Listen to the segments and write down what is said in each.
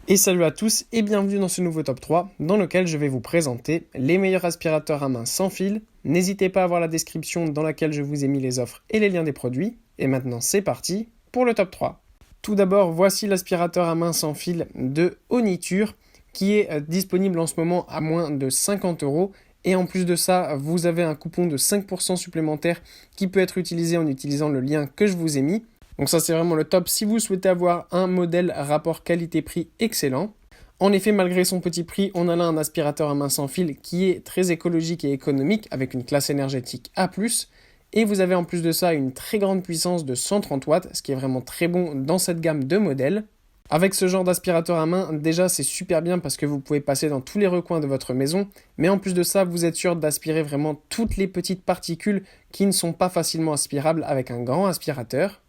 Et salut à tous et bienvenue dans ce nouveau top 3 dans lequel je vais vous présenter les meilleurs aspirateurs à main sans fil. N'hésitez pas à voir la description dans laquelle je vous ai mis les offres et les liens des produits. Et maintenant c'est parti pour le top 3. Tout d'abord, voici l'aspirateur à main sans fil de Oniture qui est disponible en ce moment à moins de 50 €. Et en plus de ça, vous avez un coupon de 5% supplémentaire qui peut être utilisé en utilisant le lien que je vous ai mis. Donc ça c'est vraiment le top si vous souhaitez avoir un modèle rapport qualité-prix excellent. En effet, malgré son petit prix, on a là un aspirateur à main sans fil qui est très écologique et économique avec une classe énergétique A+. Et vous avez en plus de ça une très grande puissance de 130 watts, ce qui est vraiment très bon dans cette gamme de modèles. Avec ce genre d'aspirateur à main, déjà c'est super bien parce que vous pouvez passer dans tous les recoins de votre maison, mais en plus de ça, vous êtes sûr d'aspirer vraiment toutes les petites particules qui ne sont pas facilement aspirables avec un grand aspirateur.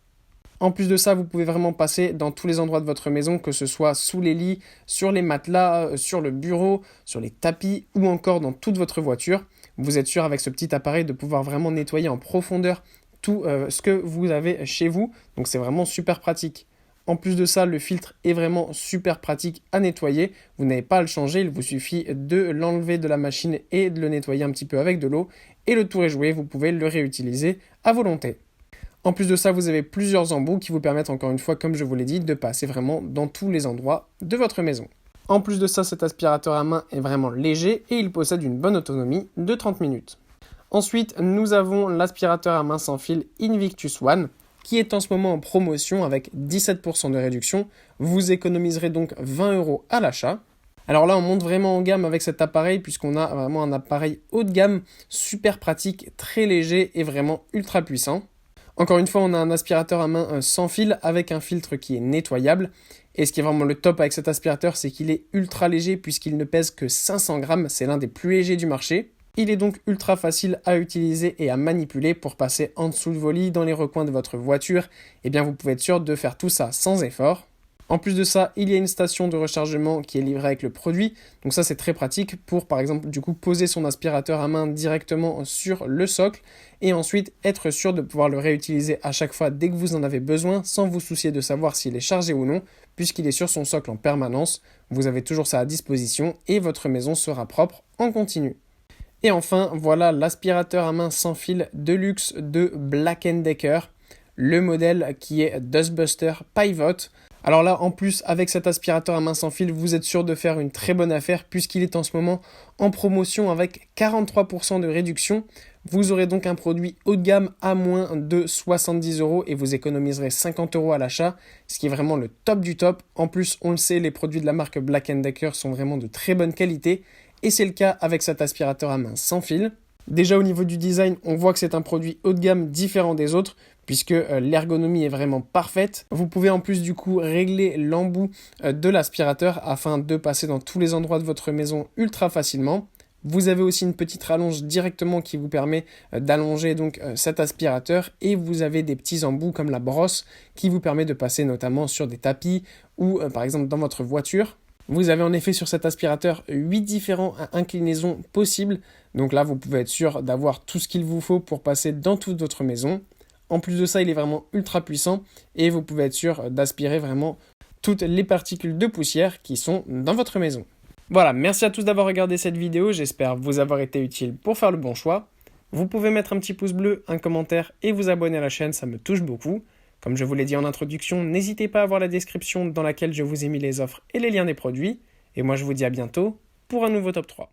En plus de ça, vous pouvez vraiment passer dans tous les endroits de votre maison, que ce soit sous les lits, sur les matelas, sur le bureau, sur les tapis ou encore dans toute votre voiture. Vous êtes sûr avec ce petit appareil de pouvoir vraiment nettoyer en profondeur tout ce que vous avez chez vous. Donc c'est vraiment super pratique. En plus de ça, le filtre est vraiment super pratique à nettoyer. Vous n'avez pas à le changer, il vous suffit de l'enlever de la machine et de le nettoyer un petit peu avec de l'eau. Et le tour est joué, vous pouvez le réutiliser à volonté. En plus de ça, vous avez plusieurs embouts qui vous permettent encore une fois, comme je vous l'ai dit, de passer vraiment dans tous les endroits de votre maison. En plus de ça, cet aspirateur à main est vraiment léger et il possède une bonne autonomie de 30 minutes. Ensuite, nous avons l'aspirateur à main sans fil Invictus One qui est en ce moment en promotion avec 17% de réduction. Vous économiserez donc 20 € à l'achat. Alors là, on monte vraiment en gamme avec cet appareil puisqu'on a vraiment un appareil haut de gamme, super pratique, très léger et vraiment ultra puissant. Encore une fois, on a un aspirateur à main sans fil avec un filtre qui est nettoyable. Et ce qui est vraiment le top avec cet aspirateur, c'est qu'il est ultra léger puisqu'il ne pèse que 500 grammes. C'est l'un des plus légers du marché. Il est donc ultra facile à utiliser et à manipuler pour passer en dessous de vos lits, dans les recoins de votre voiture. Eh bien, vous pouvez être sûr de faire tout ça sans effort. En plus de ça, il y a une station de rechargement qui est livrée avec le produit. Donc ça, c'est très pratique pour, par exemple, du coup, poser son aspirateur à main directement sur le socle et ensuite être sûr de pouvoir le réutiliser à chaque fois dès que vous en avez besoin sans vous soucier de savoir s'il est chargé ou non, puisqu'il est sur son socle en permanence. Vous avez toujours ça à disposition et votre maison sera propre en continu. Et enfin, voilà l'aspirateur à main sans fil de luxe de Black & Decker, le modèle qui est Dustbuster Pivot. Alors là, en plus, avec cet aspirateur à main sans fil, vous êtes sûr de faire une très bonne affaire puisqu'il est en ce moment en promotion avec 43% de réduction. Vous aurez donc un produit haut de gamme à moins de 70 € et vous économiserez 50 € à l'achat, ce qui est vraiment le top du top. En plus, on le sait, les produits de la marque Black & Decker sont vraiment de très bonne qualité et c'est le cas avec cet aspirateur à main sans fil. Déjà au niveau du design, on voit que c'est un produit haut de gamme différent des autres puisque l'ergonomie est vraiment parfaite. Vous pouvez en plus du coup régler l'embout de l'aspirateur afin de passer dans tous les endroits de votre maison ultra facilement. Vous avez aussi une petite rallonge directement qui vous permet d'allonger donc cet aspirateur et vous avez des petits embouts comme la brosse qui vous permet de passer notamment sur des tapis ou par exemple dans votre voiture. Vous avez en effet sur cet aspirateur 8 différentes inclinaisons possibles. Donc là, vous pouvez être sûr d'avoir tout ce qu'il vous faut pour passer dans toute votre maison. En plus de ça, il est vraiment ultra puissant et vous pouvez être sûr d'aspirer vraiment toutes les particules de poussière qui sont dans votre maison. Voilà, merci à tous d'avoir regardé cette vidéo. J'espère vous avoir été utile pour faire le bon choix. Vous pouvez mettre un petit pouce bleu, un commentaire et vous abonner à la chaîne, ça me touche beaucoup. Comme je vous l'ai dit en introduction, n'hésitez pas à voir la description dans laquelle je vous ai mis les offres et les liens des produits. Et moi je vous dis à bientôt pour un nouveau top 3.